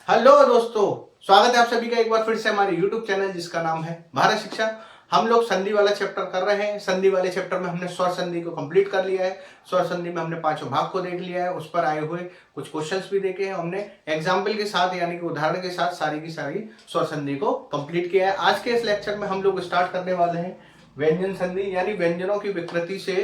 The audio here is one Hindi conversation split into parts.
हेलो दोस्तों, स्वागत है आप सभी का एक बार फिर से हमारे YouTube चैनल जिसका नाम है भारत शिक्षा। हम लोग संधि वाला चैप्टर कर रहे हैं। संधि वाले चैप्टर में हमने स्वर संधि को कंप्लीट कर लिया है। स्वर संधि में हमने पांचों भाग को देख लिया है। उस पर आए हुए कुछ क्वेश्चंस भी देखे हैं हमने। एग्जाम्पल के साथ यानी कि उदाहरण के साथ सारी की सारी स्वर संधि को कंप्लीट किया है। आज के इस लेक्चर में हम लोग स्टार्ट करने वाले हैं व्यंजन संधि, यानी व्यंजनों की विकृति से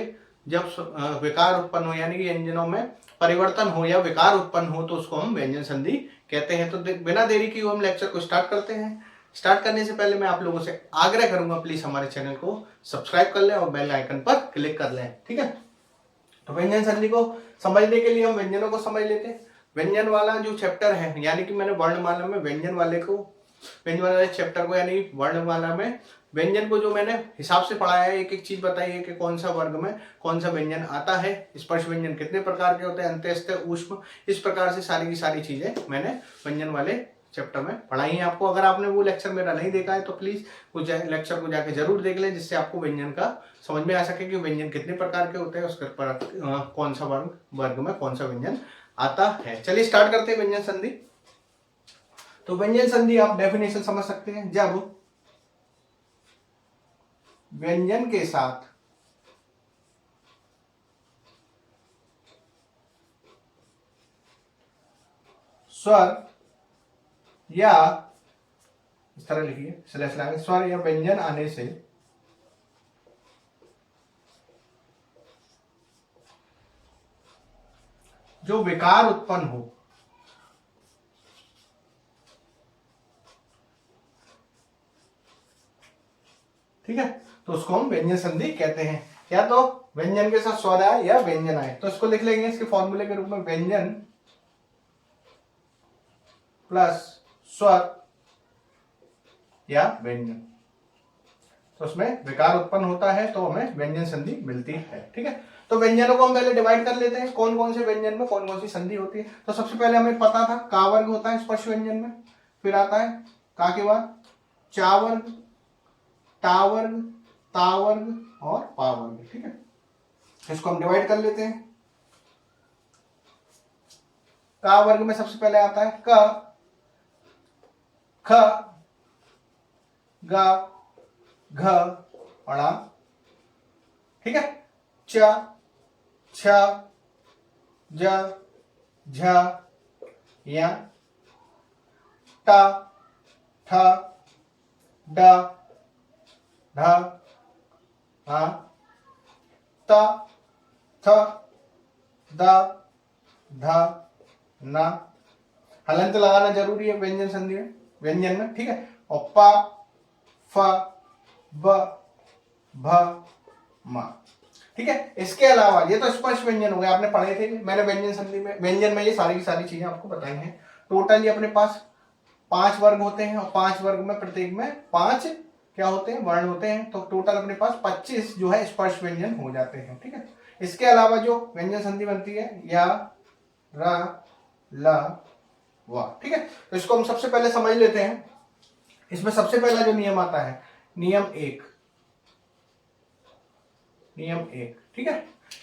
जब विकार उत्पन्न हो, यानी कि व्यंजनों में परिवर्तन हो या विकार उत्पन्न हो तो उसको हम व्यंजन संधि कहते हैं। तो बिना देरी की हम लेक्चर को स्टार्ट करते हैं। स्टार्ट करने से पहले मैं आप लोगों से आग्रह करूंगा, प्लीज हमारे चैनल को सब्सक्राइब कर लें और बेल आइकन पर क्लिक कर लें, ठीक है। तो व्यंजन संधि को समझने के लिए हम व्यंजनों को समझ लेते हैं। व्यंजन वाला जो चैप्टर है, यानी कि मैंने वर्णमाला में व्यंजन वाले चैप्टर को यानी वर्णमाला में व्यंजन को जो मैंने हिसाब से पढ़ाया है, एक एक चीज बताई है कि कौन सा वर्ग में कौन सा व्यंजन आता है, स्पर्श व्यंजन कितने प्रकार के होते हैं, अंत्यस्थ, ऊष्म, इस प्रकार से सारी की सारी चीजें मैंने व्यंजन वाले चैप्टर में पढ़ाई है आपको। अगर आपने वो लेक्चर मेरा नहीं देखा है तो प्लीज उस लेक्चर को जाके जरूर देख लें, जिससे आपको व्यंजन का समझ में आ सके कि व्यंजन कितने प्रकार के होते हैं, उसके पर कौन सा वर्ग में कौन सा व्यंजन आता है। चलिए स्टार्ट करते हैं व्यंजन संधि। तो व्यंजन संधि आप डेफिनेशन समझ सकते हैं, जब व्यंजन के साथ स्वर या इस तरह लिखिए स्लैश लगाएंगे, स्वर या व्यंजन आने से जो विकार उत्पन्न हो, ठीक है, तो उसको हम व्यंजन संधि कहते हैं। या तो व्यंजन के साथ स्वर आए या व्यंजन आए, तो इसको लिख लेंगे इसके फॉर्मूले के रूप में व्यंजन प्लस स्वर या व्यंजन। तो उसमें विकार उत्पन्न होता है तो हमें व्यंजन संधि मिलती है, ठीक है। तो व्यंजनों को हम पहले डिवाइड कर लेते हैं, कौन कौन से व्यंजन में कौन कौन सी संधि होती है। तो सबसे पहले हमें पता था का वर्ग होता है स्पर्श व्यंजन में, फिर आता है का के बाद चा वर्ग, टा वर्ग, ता वर्ग और पा वर्ग, ठीक है। इसको हम डिवाइड कर लेते हैं। का वर्ग में सबसे पहले आता है क, ख, ग, घ और आ, ठीक है। च, छ, ज, झ, य, ट, ठ, ड, ढ, ढ, त, थ, द, ध, न। हलंत लगाना जरूरी है व्यंजन संधि में, व्यंजन में, ठीक है। और प, फ, ब, भ, म, ठीक है। इसके अलावा ये तो स्पर्श व्यंजन हो गए, आपने पढ़े थे, मैंने व्यंजन संधि में व्यंजन में ये सारी की सारी चीजें आपको बताई हैं। टोटल ये अपने पास 5 वर्ग होते हैं और 5 वर्ग में प्रत्येक में 5 क्या होते हैं, वर्ण होते हैं। तो टोटल अपने पास 25 जो है स्पर्श व्यंजन हो जाते हैं, ठीक है। इसके अलावा जो व्यंजन संधि बनती है या, र, ल, व, ठीक है। तो इसको हम सबसे पहले समझ लेते हैं। इसमें सबसे पहला जो नियम आता है नियम एक, ठीक है।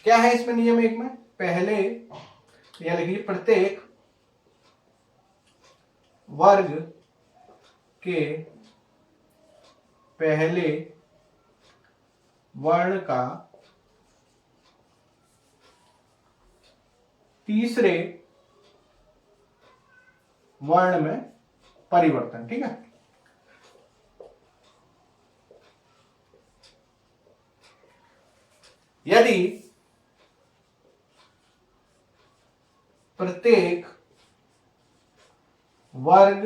क्या है इसमें नियम एक में, पहले या लिखिए प्रत्येक वर्ग के पहले वर्ण का तीसरे वर्ण में परिवर्तन, ठीक है। यदि प्रत्येक वर्ग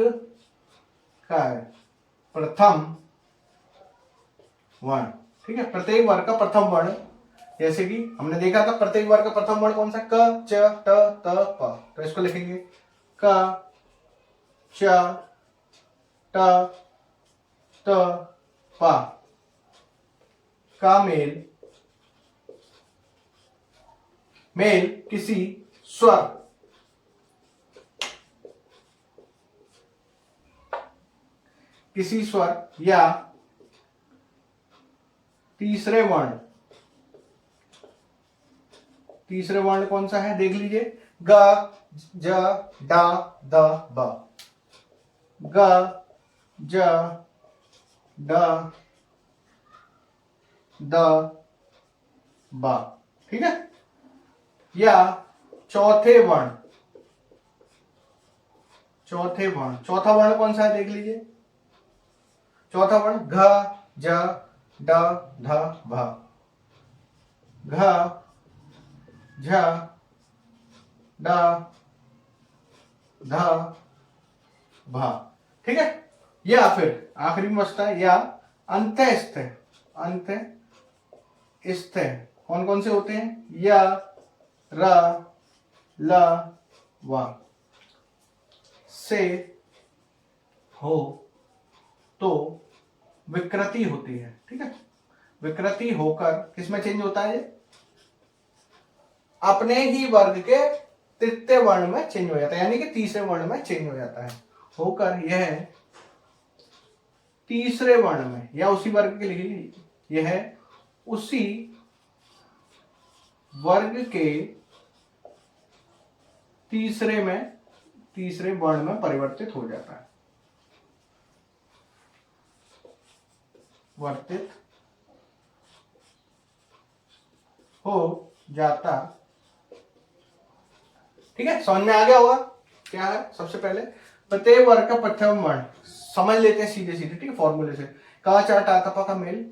का प्रथम वर्ण, ठीक है, प्रत्येक वर्ग का प्रथम वर्ण, जैसे कि हमने देखा था प्रत्येक वर्ग का प्रथम वर्ण कौन सा, क, च, ट, त, प। तो इसको लिखेंगे क, च, ट, त, प का मेल किसी स्वर या तीसरे वर्ण कौन सा है देख लीजिए, ग, ज, ड, द, ब, ग ज ड द बा। ठीक है। या चौथा वर्ण कौन सा है देख लीजिए। चौथा वर्ण घ ज ड ध भ। घ झ ड ध भ। ठीक है। या फिर आखिरी में बचता है या अंत्यस्थ। कौन कौन से होते हैं? या र ल व से हो तो विकृति होती है। ठीक है। विकृति होकर किसमें चेंज होता है? अपने ही वर्ग के तृतीय वर्ण में चेंज हो जाता है, यानी कि तीसरे वर्ण में चेंज हो जाता है। होकर यह तीसरे वर्ण में या उसी वर्ग के लिए यह उसी वर्ग के तीसरे वर्ण में परिवर्तित हो जाता है। वर्तित हो जाता। ठीक है। समझ में आ गया होगा क्या है? सबसे पहले प्रत्येक वर्ग का प्रथम वर्ण समझ लेते हैं सीधे सीधे। ठीक है। फॉर्मूले से का चा टा कपा का मेल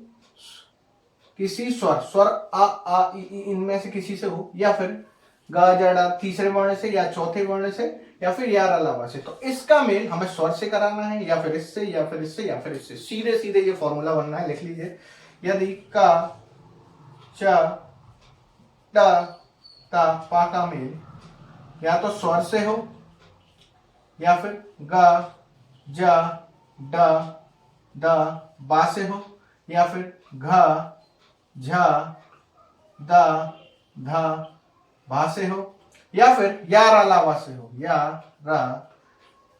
किसी स्वर आ इ इनमें से किसी से हो, या फिर गा जड़ा तीसरे वर्ण से या चौथे वर्ण से या फिर या अलावा से। तो इसका मेल हमें स्वर से कराना है, या फिर इससे या फिर इससे या फिर इससे। सीधे सीधे ये फॉर्मूला बनना है, लिख लीजिए। यदि का चा टा ता पा का मेल या तो स्वर से हो, या फिर गा जा ड द बा से हो, या फिर घ झ द ध भा से हो, या फिर या रा ला वा से हो। या रा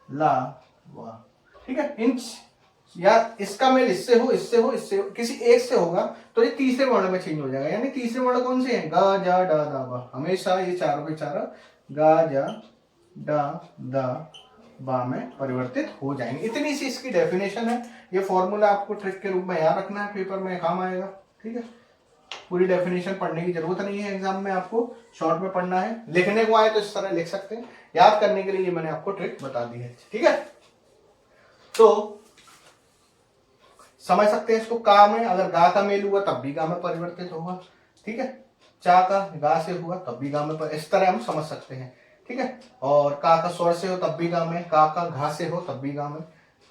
ला वा। ठीक है। इन या इसका मेल इससे हो, इससे हो, इससे हो, किसी एक से होगा तो ये तीसरे वर्ण में चेंज हो जाएगा। यानी तीसरे वर्ण कौन से हैं? गा जा ड द बा। हमेशा ये चारों के चारों गा जा ड द बा में परिवर्तित हो जाएंगे। इतनी सी इसकी डेफिनेशन है। ये फॉर्मूला आपको ट्रिक के रूप में याद रखना है, पेपर में काम आएगा। ठीक है। पूरी डेफिनेशन पढ़ने की जरूरत नहीं है, एग्जाम में आपको शॉर्ट में पढ़ना है। लिखने को आए तो इस तरह लिख सकते हैं। याद करने के लिए ये मैंने आपको ट्रिक बता दी है। ठीक है। तो समझ सकते हैं इसको। का में अगर गा का मेल हुआ तब भी गा में परिवर्तित होगा। ठीक है। चा का गा से हुआ तब भी गा में इस तरह हम समझ सकते हैं। ठीक है। और का स्वर से हो तब भी गा में, का घा से हो तब भी गा में,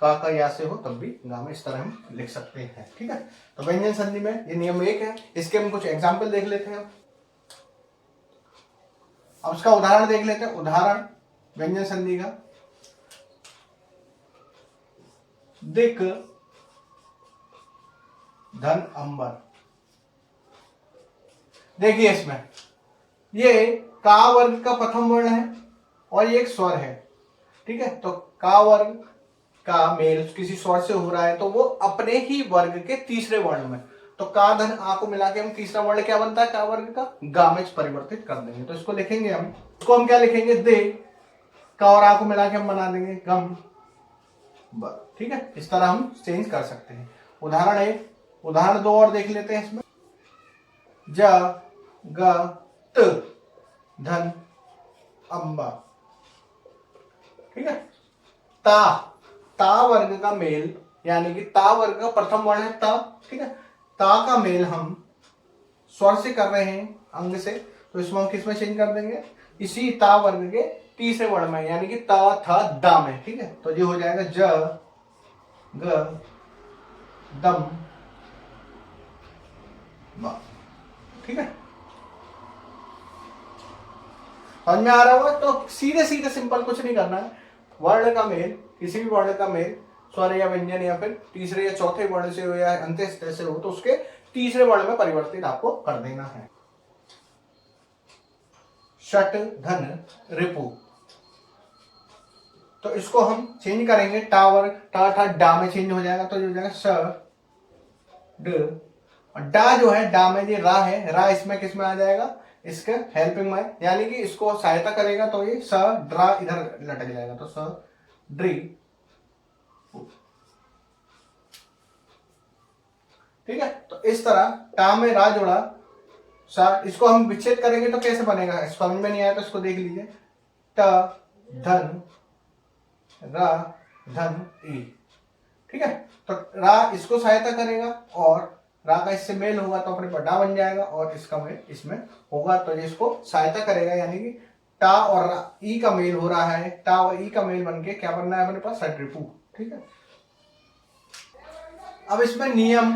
का या से हो तब भी गा में। इस तरह हम लिख सकते हैं। ठीक है। तो व्यंजन संधि में ये नियम 1 है। इसके हम कुछ एग्जाम्पल देख लेते हैं। अब उसका उदाहरण देख लेते हैं। उदाहरण व्यंजन संधि का। दिक धन अंबर। देखिए इसमें ये का वर्ग का प्रथम वर्ण है और ये एक स्वर है। ठीक है। तो का वर्ग का मेल किसी स्वर से हो रहा है तो वो अपने ही वर्ग के तीसरे वर्ण में। तो का धन आ को मिला के हम तीसरा वर्ण क्या बनता है? का वर्ग का गा में परिवर्तित कर देंगे। तो इसको लिखेंगे हम, इसको हम क्या लिखेंगे? दे। का और आ को मिला के हम बना देंगे गम ब। ठीक है। इस तरह हम चेंज कर सकते हैं। उदाहरण 1। उदाहरण 2 और देख लेते हैं इसमें। ज ग त धन अंबा। ठीक है। ता वर्ग का मेल, यानी कि ता वर्ग का प्रथम वर्ण है ता। ठीक है। ता का मेल हम स्वर से कर रहे हैं, अंग से। तो इसमें हम किस में चेंज कर देंगे? इसी ता वर्ग के तीसरे वर्ण में, यानी कि ता था दा में। ठीक है। तो ये हो जाएगा ज ग दम बा। ठीक है। समझ में आ रहा होगा? तो सीधे सीधे सिंपल कुछ नहीं करना है। वर्ण का मेल, किसी भी वर्ण का मेल स्वर या व्यंजन या फिर तीसरे या चौथे वर्ण से हो या अंत्यस्थ से हो तो उसके तीसरे वर्ण में परिवर्तित आपको कर देना है। षट धन रिपु। तो इसको हम चेंज करेंगे। टा वर्ग टा था डा में चेंज हो जाएगा। तो हो जाएगा स ड। डा जो है डा में ये रा है, रा इसमें किस में आ जाएगा? इसके हेल्पिंग में, यानी कि इसको सहायता करेगा तो ये स ड्रा इधर लटक जाएगा। तो स ड्री ठीक है, तो इस तरह टा में रा जोड़ा सा, इसको हम विच्छेद करेंगे तो कैसे बनेगा, समझ में नहीं आया तो इसको देख लीजिए। ट धन रा धन ई, ठीक है, तो रा इसको सहायता करेगा और रा का इससे मेल होगा तो अपने पटा बन जाएगा और इसका मेल इसमें होगा तो ये इसको सहायता करेगा, यानी कि टा और ई का मेल हो रहा है, टा और ई का मेल बनके क्या बनना है अपने पास, सटरिपु। ठीक है, अब इसमें नियम,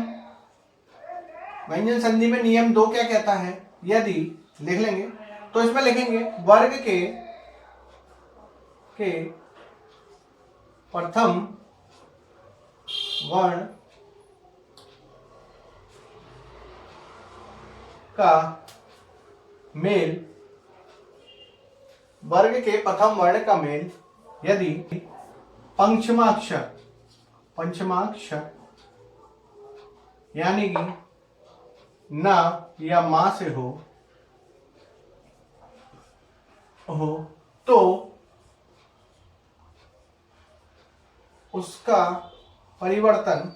व्यंजन संधि में नियम 2 क्या कहता है, यदि लिख लेंगे तो इसमें लिखेंगे वर्ग के प्रथम वर्ण का मेल, वर्ग के प्रथम वर्ण का मेल यदि पंचमाक्षर यानी कि ना या मां से हो तो उसका परिवर्तन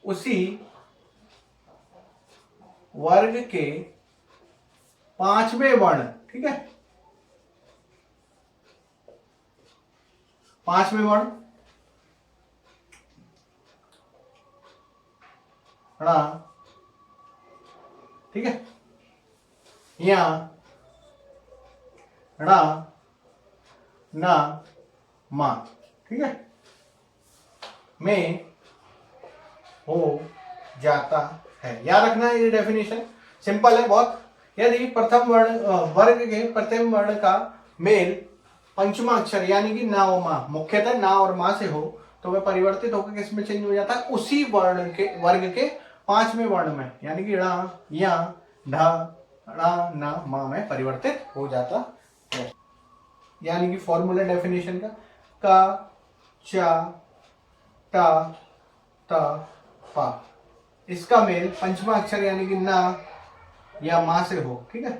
उसी वर्ग के 5वें वर्ण, ठीक है, 5वें वर्ण णा, ठीक है, या णा ना मा, ठीक है, में हो जाता है। याद रखना है, ये डेफिनेशन सिंपल है बहुत। यदि प्रथम वर्ण वर्ग के प्रथम वर्ण का मेल पंचमा अक्षर यानी कि ना और मां, मुख्यतः ना और मां से हो तो वह परिवर्तित होकर किसमें चेंज हो जाता है, उसी वर्ण के वर्ग के 5वें वर्ण में, यानी कि णा या ढा णा ना मां में परिवर्तित हो जाता है। यानी कि फॉर्मूला डेफिनेशन का चा टा ता पा, इसका मेल पंचमा अक्षर यानी कि ना या मां से हो, ठीक है,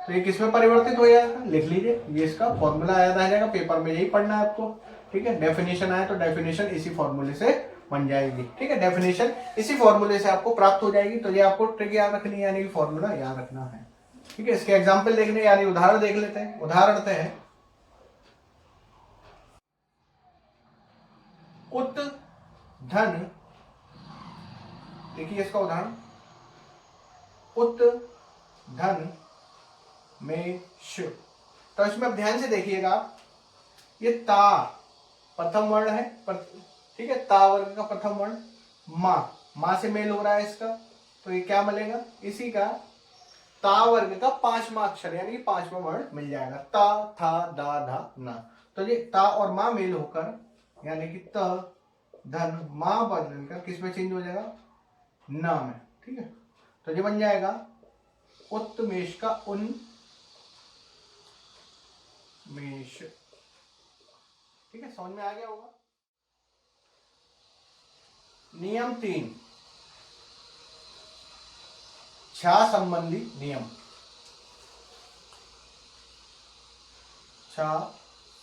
तो ये किसमें परिवर्तित हो जाएगा, लिख लीजिए, ये इसका फॉर्मूला याद आ जाएगा, पेपर में यही पढ़ना है आपको। ठीक है, डेफिनेशन आए तो डेफिनेशन इसी फॉर्मूले से बन जाएगी। ठीक है, डेफिनेशन इसी फॉर्मूले से आपको प्राप्त हो जाएगी। तो ये आपको ट्रिक याद रखनी है, यानी कि फॉर्मूला याद रखना है। ठीक है, इसके एग्जाम्पल देखने यानी उदाहरण देख लेते हैं। उदाहरण है उत धन, देखिए इसका उदाहरण, उत धन में श, तो इसमें अब ध्यान से देखिएगा आप, ये ता प्रथम वर्ण है, ठीक है, ता वर्ग का प्रथम वर्ण, मां से मेल हो रहा है इसका, तो ये क्या मिलेगा, इसी का ता वर्ग का 5वां अक्षर यानी कि 5वां वर्ण मिल जाएगा, ता था दा धा ना, तो ये ता और मां मेल होकर यानी कि त धन मां बनकर किस में चेंज हो जाएगा, ना में। ठीक है, तो ये बन जाएगा उत्मेश का उन मेष। ठीक है, समझ में आ गया होगा। नियम 3, छा संबंधी नियम, छा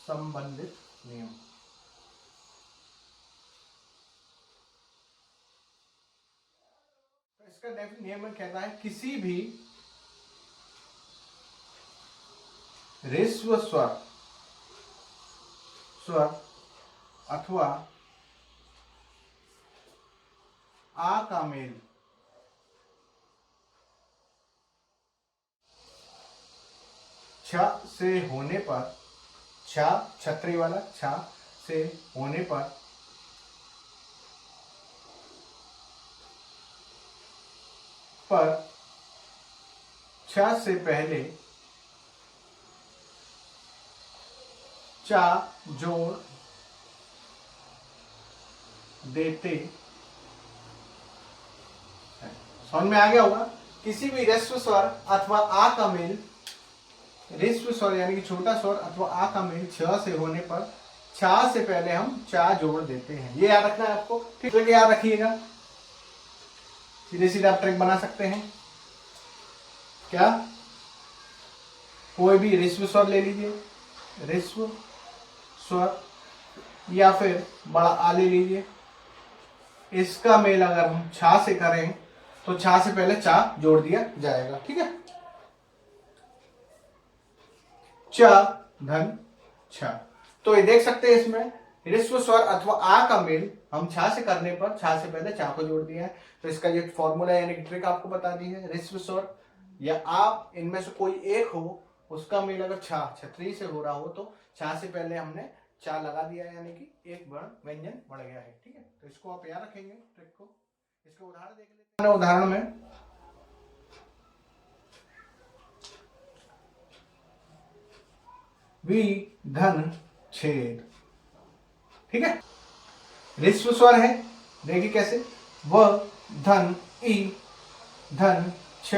संबंधित नियम। तो इसका नियम कहता है किसी भी ह्रस्व स्वर अथवा आ का मेल छ से होने पर, छ छतरी वाला छ से होने पर छ से पहले चा जोड़ देते हैं। समझ में आ गया होगा। किसी भी ह्रस्व स्वर अथवा आ का मेल, ह्रस्व स्वर यानी कि छोटा स्वर अथवा आ का मेल छ से होने पर छा से पहले हम चा जोड़ देते हैं। ये याद रखना है आपको। ठीक है, याद रखिएगा, सीधे सीधे आप ट्रिक बना सकते हैं। क्या, कोई भी ह्रस्व स्वर ले लीजिए, ह्रस्व स्वर या फिर बड़ा आ ले लीजिए। इसका मेल अगर हम छा से करें तो छा से पहले चा जोड़ दिया जाएगा, ठीक है। च धन छ। तो ये देख सकते हैं इसमें ह्रस्व स्वर अथवा आ का मेल हम छा से करने पर छा से पहले चा को जोड़ दिया है। तो इसका ये फॉर्मूला यानी ट्रिक आपको बता दी है। ह्रस्व स्वर या आ इनमें से कोई एक हो, उसका मेल अगर छा छतरी से हो रहा हो तो छा से पहले हमने चा लगा दिया है, यानी कि एक वर्ण व्यंजन बढ़ गया है, ठीक है। तो इसको आप याद रखेंगे ट्रिक को। इसका उदाहरण देख लेते हैं। उदाहरण में वी धन छेद, ठीक है। ह्रस्व स्वर है, देखिए कैसे, व धन ई धन छ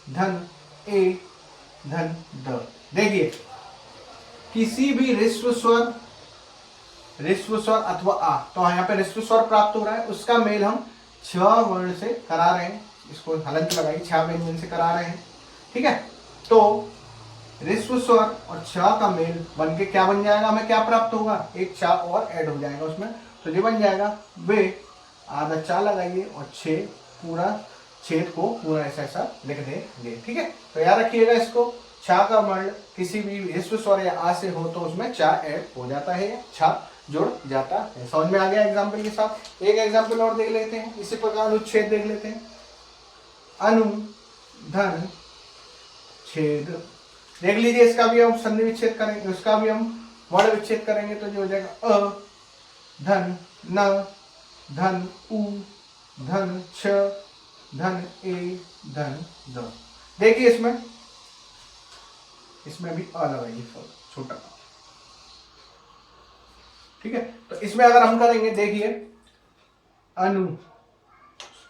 धन ए धन द। देखिए किसी भी ह्रस्व स्वर अथवा आ, तो यहाँ पे ह्रस्व स्वर प्राप्त हो रहा है, उसका मेल हम छ वर्ण से करा रहे हैं। इसको हलंत लगाइए, छ व्यंजन से करा रहे हैं, ठीक है। तो ह्रस्व स्वर और छ का मेल बन के क्या बन जाएगा, हमें क्या प्राप्त होगा, एक चा और ऐड हो जाएगा उसमें। तो ये बन जाएगा वे, आधा चा लगाइए और छे, पूरा छेद को पूरा ऐसा ऐसा लिख देंगे, ठीक है। तो याद रखिएगा इसको, छा का वर्ण किसी भी ह्रस्व स्वर या आ से हो तो उसमें चा ऐड हो जाता है, छा जुड़ जाता है। समझ में आ गया एग्जाम्पल के साथ। एक एग्जाम्पल और देख लेते हैं, इसी प्रकार अनुच्छेद देख लेते हैं। अनु धन छेद, देख लीजिए इसका भी हम संधि विच्छेद करेंगे, उसका भी हम वर्ण विच्छेद करेंगे। तो जो हो जाएगा अ धन न धन उ धन छ धन ए धन द। देखिए इसमें भी अ लगाइए छोटा, ठीक है। तो इसमें अगर हम करेंगे, देखिए अनु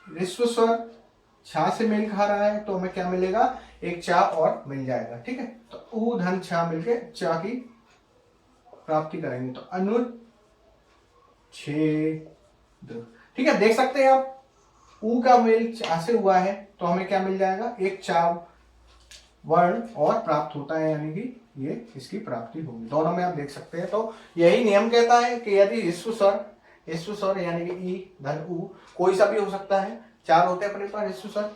ह्रस्व स्वर छा से मेल खा रहा है, तो हमें क्या मिलेगा, एक चा और मिल जाएगा, ठीक है। तो उ धन छा मिलके चा की प्राप्ति करेंगे। तो अनु छेद, ठीक है। देख सकते हैं आप उ का मेल चा से हुआ है, तो हमें क्या मिल जाएगा, एक चा वर्ण और प्राप्त होता है, यानी कि ये इसकी प्राप्ति होगी। दोनों में आप देख सकते हैं। तो यही नियम कहता है कि यदि ह्रस्व स्वर यानी कि ई धन उ कोई सा भी हो सकता है, चार होते हैं अपने पास ह्रस्व स्वर,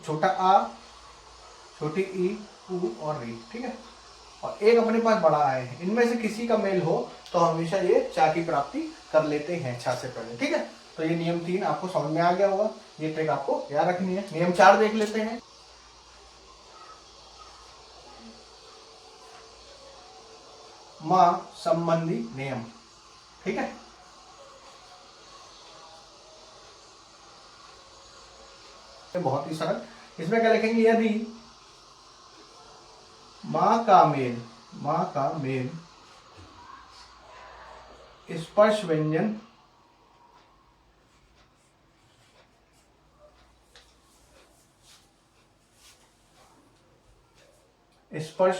छोटा आ, छोटी ई, उ और री, ठीक है। और एक अपने पास बड़ा आ है, इनमें से किसी का मेल हो तो हमेशा ये चा की प्राप्ति कर लेते हैं छा से पहले, ठीक है। तो ये नियम 3 आपको समझ में आ गया होगा, ये ट्रिक आपको याद रखनी है। नियम 4 देख लेते हैं। मां संबंधी नियम, ठीक है। बहुत ही सरल, इसमें क्या लिखेंगे, यदि मां का मेल स्पर्श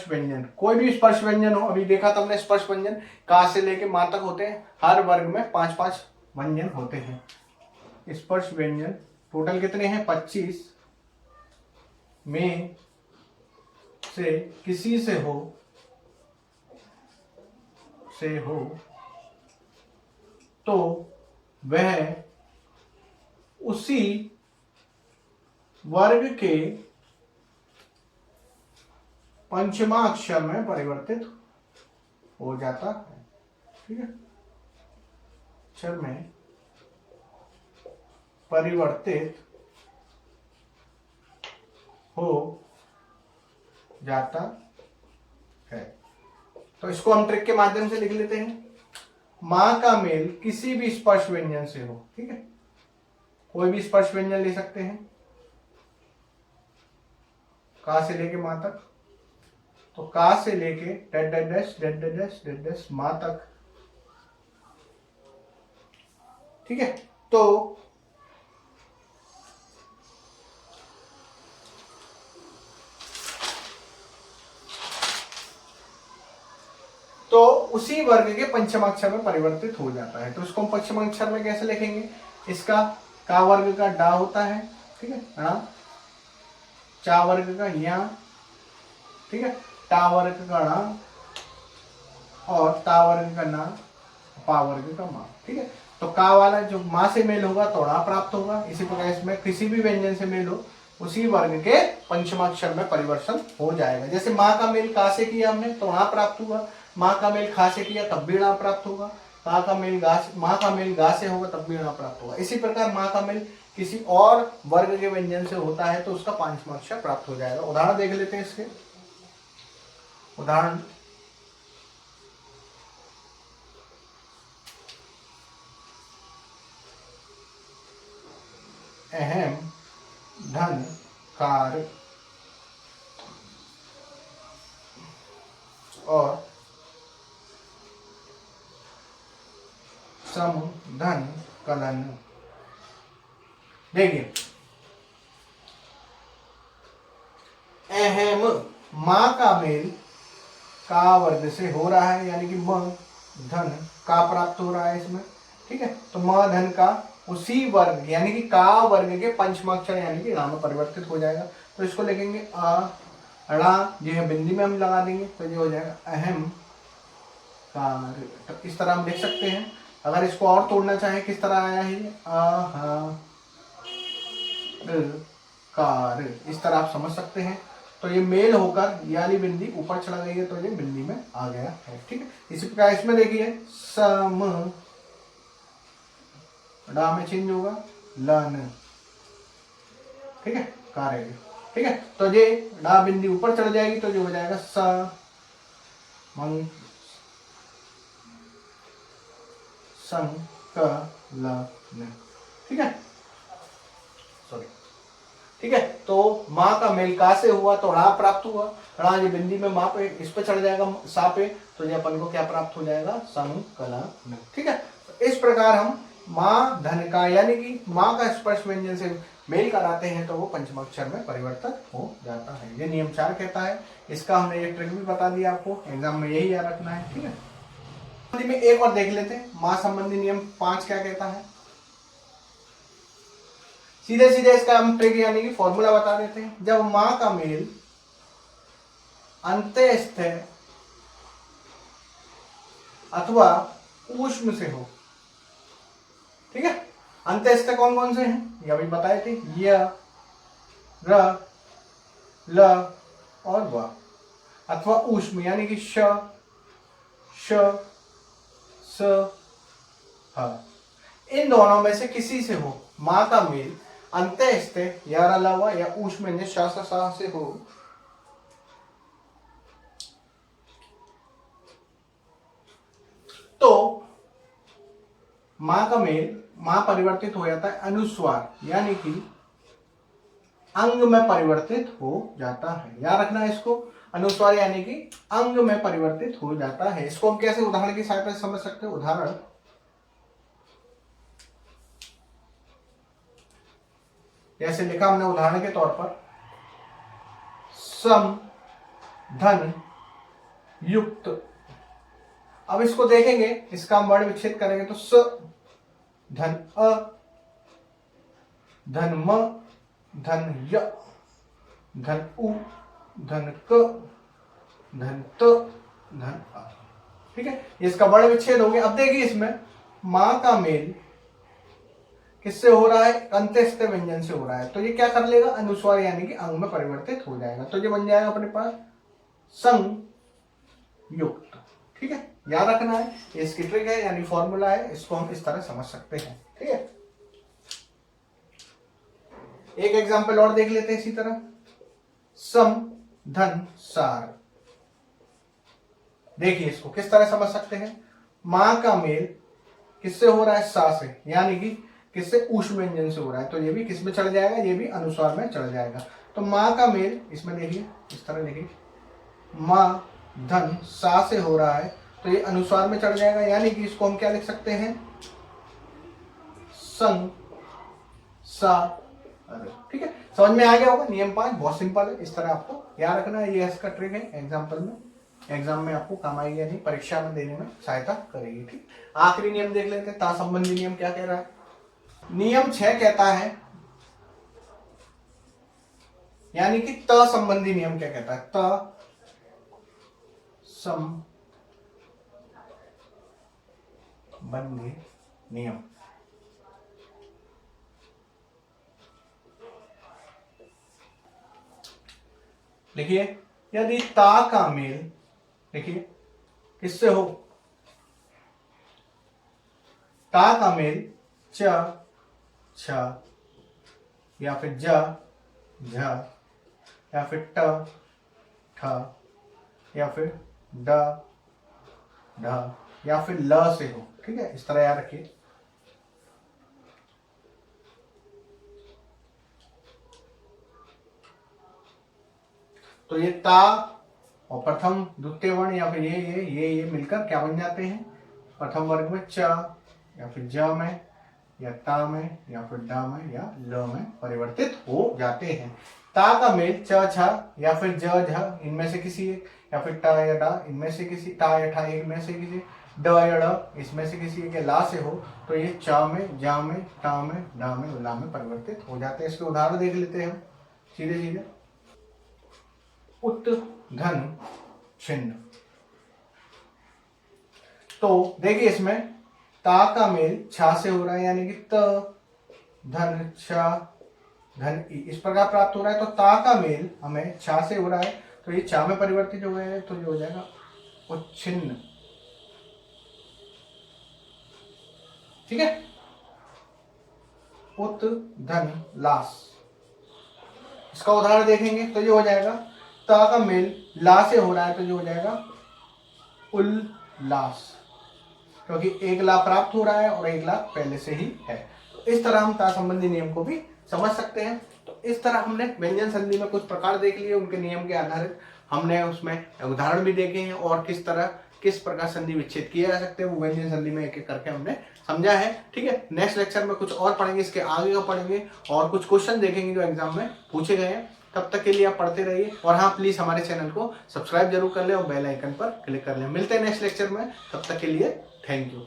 व्यंजन कोई भी स्पर्श व्यंजन हो, अभी देखा था हमने स्पर्श व्यंजन का से लेके मां तक होते हैं, हर वर्ग में 5-5 व्यंजन होते हैं। स्पर्श व्यंजन टोटल कितने हैं, 25 में से किसी से हो तो वह उसी वर्ग के पंचमा अक्षर में परिवर्तित हो जाता है, ठीक है। अक्षर में परिवर्तित हो जाता है। तो इसको हम ट्रिक के माध्यम से लिख लेते हैं। मां का मेल किसी भी स्पर्श व्यंजन से हो, ठीक है, कोई भी स्पर्श व्यंजन ले सकते हैं, का से लेके मां तक। तो का से लेके dash dash dash dash dash dash मां तक, ठीक है। तो उसी वर्ग के पंचमाक्षर में परिवर्तित हो जाता है। तो इसको हम पंचमाक्षर में कैसे लिखेंगे, इसका का वर्ग का डा होता है, ठीक है, चा वर्ग का या, ठीक है, टा वर्ग का णा, और ता वर्ग का ना, पा वर्ग का मा। ठीक है, तो का वाला जो माँ से मेल होगा तो ड़ा प्राप्त होगा। इसी प्रकार इसमें किसी भी व्यंजन से मेल हो उसी वर्ग के पंचमाक्षर में परिवर्तन हो जाएगा। जैसे माँ का मेल का से किया हमने तो ड़ा प्राप्त हुआ, माँ का मेल खा से किया तब भी ड़ा प्राप्त होगा, का का मेल गा, माँ का मेल गा से होगा तब भी ड़ा प्राप्त होगा। इसी प्रकार माँ का मेल किसी और वर्ग के व्यंजन से होता है तो उसका पंचमाक्षर प्राप्त हो जाएगा। उदाहरण देख लेते हैं इसके। उदाहरण अहम, धन, कार और सम, धन, कलन। देखिए अहम, माँ का मेल का वर्ग से हो रहा है, यानी कि म धन का प्राप्त हो रहा है इसमें। ठीक है, तो म धन का उसी वर्ग यानी कि का वर्ग के पंचमाक्षर यानी कि ड़ा में परिवर्तित हो जाएगा। तो इसको लिखेंगे ड़ा, जो है बिंदी में हम लगा देंगे तो ये हो जाएगा अहम कार। तो इस तरह हम लिख सकते हैं। अगर इसको और तोड़ना चाहें किस तरह आया है कार, इस तरह आप समझ सकते हैं। तो ये मेल होकर ये वाली बिंदी ऊपर चला गई है तो ये बिंदी में आ गया है। ठीक है, इसी प्रकार इसमें देखिए सम, ड़ा में चेंज होगा लन। ठीक है, कार। ठीक है, तो ये ड़ा बिंदी ऊपर चढ़ जाएगी तो जो हो जाएगा स मंग संकलन। ठीक है, सॉरी। ठीक है, तो माँ का मेल का से हुआ तो ड़ा प्राप्त हुआ, ड़ा ये बिंदी में माँ पे इस पे चढ़ जाएगा सा पे तो ये अपन को क्या प्राप्त हो जाएगा संकलन। ठीक है, तो इस प्रकार हम माँ धन का यानी कि माँ का स्पर्श व्यंजन से मेल कराते हैं तो वो पंचमाक्षर में परिवर्तन हो जाता है। ये नियम 4 कहता है। इसका हमने एक ट्रिक भी बता दिया आपको, एग्जाम में यही याद रखना है। ठीक है, में एक और देख लेते हैं। माँ संबंधी नियम 5 क्या कहता है। सीधे सीधे इसका हम ट्रिक यानी कि फॉर्मूला बता देते हैं। जब माँ का मेल अंत्यस्थ अथवा ऊष्म से हो। ठीक है, अंत्यस्थ कौन कौन से हैं ये अभी बताए थे, य, र, ल और व, अथवा ऊष्म यानी कि श, श, स, ह। इन दोनों में से किसी से हो माँ का मेल अंत्यस्थ या रलावा या ऊष्म से हो तो माँ का मेल माँ परिवर्तित हो जाता है अनुस्वार यानी कि अंग में परिवर्तित हो जाता है। याद रखना है इसको, अनुस्वार यानी कि अंग में परिवर्तित हो जाता है। इसको हम कैसे उदाहरण की सहायता से समझ सकते हैं। उदाहरण जैसे लिखा हमने उदाहरण के तौर पर सम, धन, युक्त। अब इसको देखेंगे, इसका हम वर्ण विच्छेद करेंगे तो स, धन अ, धन म, धन य, धन उ, धन क, धन त, धन आ। ठीक है, इसका वर्ण विच्छेद हो गया। अब देखिए इसमें माँ का मेल किससे हो रहा है, अंत्यस्थ व्यंजन से हो रहा है तो ये क्या कर लेगा, अनुस्वार यानी कि अंग में परिवर्तित हो जाएगा। तो ये बन जाएगा अपने पास संयुक्त। ठीक है, याद रखना है, इसकी ट्रिक है यानी फॉर्मूला है, इसको हम इस तरह समझ सकते हैं। ठीक है, एक एग्जांपल और देख लेते हैं इसी तरह। सम, धन, सार। देखिए इसको किस तरह समझ सकते हैं। माँ का मेल किससे हो रहा है, सा से, यानी कि किससे, ऊष्म व्यंजन से हो रहा है तो ये भी किस में चढ़ जाएगा, ये भी अनुस्वार में चढ़ जाएगा। तो माँ का मेल इसमें देखिए इस तरह देखिए, माँ धन सा से हो रहा है तो ये अनुस्वार में चढ़ जाएगा, यानी कि इसको हम क्या लिख सकते हैं, संग सा। ठीक है, समझ में आ गया होगा। नियम 5 बहुत सिंपल है, इस तरह आपको याद रखना है। ये इसका ट्रिक है, एग्जाम्पल में एग्जाम में आपको काम आएगी यानी परीक्षा में देने में सहायता करेगी। ठीक, आखिरी नियम देख लेते हैं। ता संबंधी नियम क्या कह रहा है। नियम 6 कहता है, यानी कि त संबंधी नियम क्या कहता है, त बन गए नियम। लिखिए, यदि ता का मेल, देखिए किससे हो, ता का मेल च छ या फिर ज झ या फिर ट ठ या फिर ड ढ या फिर ल से हो, ठीक है, इस तरह याद रखिए। तो ये ता और प्रथम द्वितीय वर्ण या फिर ये मिलकर क्या बन जाते हैं, प्रथम वर्ग में च या फिर ज में या ता में या फिर ड में या ल में परिवर्तित हो जाते हैं। ता का मेल च छ या फिर ज झ इनमें से किसी एक, या फिर ट या ड इनमें से किसी, टा या ठ इनमें से किसी, ड या ड इसमें से किसी एक ला से हो, तो ये च में, ज में, ट में, ड में, ला में परिवर्तित हो जाते हैं। इसके उदाहरण देख लेते हैं हम सीधे सीधे। उत घन छिन्न, तो देखिए इसमें ता का मेल छा से हो रहा है, यानी कि त धन छ धन ई इस प्रकार प्राप्त हो रहा है। तो ता का मेल हमें छा से हो रहा है, तो ये चा में परिवर्तित हो गया है, तो ये हो जाएगा उच्छिन्न, ठीक है। उत धन लास, इसका उदाहरण देखेंगे तो ये हो जाएगा, ता का मेल ला से हो रहा है, तो ये हो जाएगा उल्लास, क्योंकि एक ला प्राप्त हो रहा है और एक ला पहले से ही है। तो इस तरह हम ता संबंधी नियम को भी समझ सकते हैं। तो इस तरह हमने व्यंजन संधि में कुछ प्रकार देख लिए, उनके नियम के आधारित हमने उसमें उदाहरण भी देखे हैं और किस प्रकार संधि विच्छेद किए जा सकते हैं वो व्यंजन संधि में एक एक करके हमने समझा है, ठीक है। नेक्स्ट लेक्चर में कुछ और पढ़ेंगे, इसके आगे का पढ़ेंगे और कुछ क्वेश्चन देखेंगे जो एग्जाम में पूछे गए हैं। तब तक के लिए आप पढ़ते रहिए और हाँ प्लीज हमारे चैनल को सब्सक्राइब जरूर कर ले और बेल आइकन पर क्लिक कर ले। मिलते हैं नेक्स्ट लेक्चर में, तब तक के लिए थैंक यू।